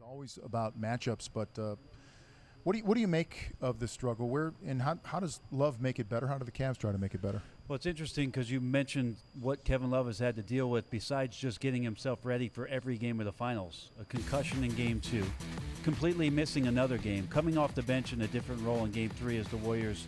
always about matchups, but what do you make of this struggle? How does Love make it better? How do the Cavs try to make it better? Well, it's interesting because you mentioned what Kevin Love has had to deal with besides just getting himself ready for every game of the finals. A concussion in Game 2, completely missing another game, coming off the bench in a different role in Game 3 as the Warriors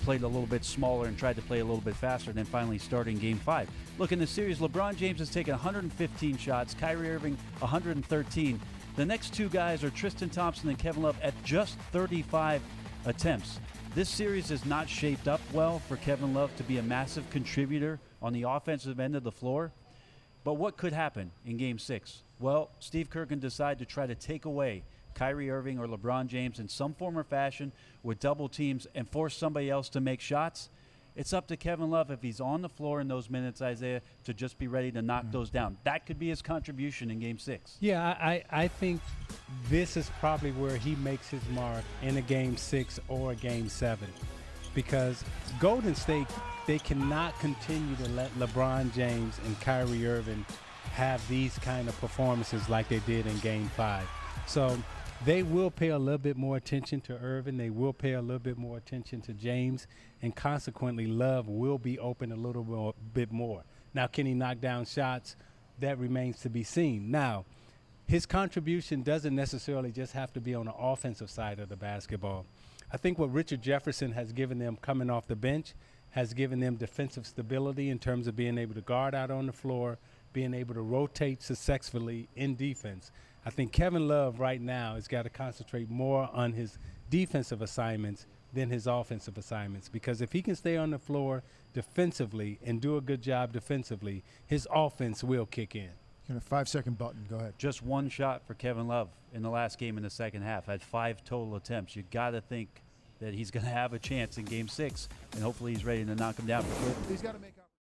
played a little bit smaller and tried to play a little bit faster, and then finally starting Game 5. Look, in the series, LeBron James has taken 115 shots, Kyrie Irving 113. The next two guys are Tristan Thompson and Kevin Love at just 35 attempts. This series is not shaped up well for Kevin Love to be a massive contributor on the offensive end of the floor. But what could happen in Game 6? Well, Steve Kerr can decide to try to take away Kyrie Irving or LeBron James in some form or fashion with double teams and force somebody else to make shots. It's up to Kevin Love, if he's on the floor in those minutes, Isaiah, to just be ready to knock those down. That could be his contribution in Game 6. Yeah, I think this is probably where he makes his mark in a Game 6 or a Game 7. Because Golden State, they cannot continue to let LeBron James and Kyrie Irving have these kind of performances like they did in Game 5. So they will pay a little bit more attention to Irving. They will pay a little bit more attention to James. And consequently, Love will be open a little bit more. Now, can he knock down shots? That remains to be seen. Now, his contribution doesn't necessarily just have to be on the offensive side of the basketball. I think what Richard Jefferson has given them coming off the bench has given them defensive stability in terms of being able to guard out on the floor, being able to rotate successfully in defense. I think Kevin Love right now has got to concentrate more on his defensive assignments than his offensive assignments, because if he can stay on the floor defensively and do a good job defensively, his offense will kick in. You got a 5-second button. Go ahead. Just one shot for Kevin Love in the last game in the second half. Had 5 total attempts. You got to think that he's going to have a chance in Game 6, and hopefully he's ready to knock him down for good. He's got to make up.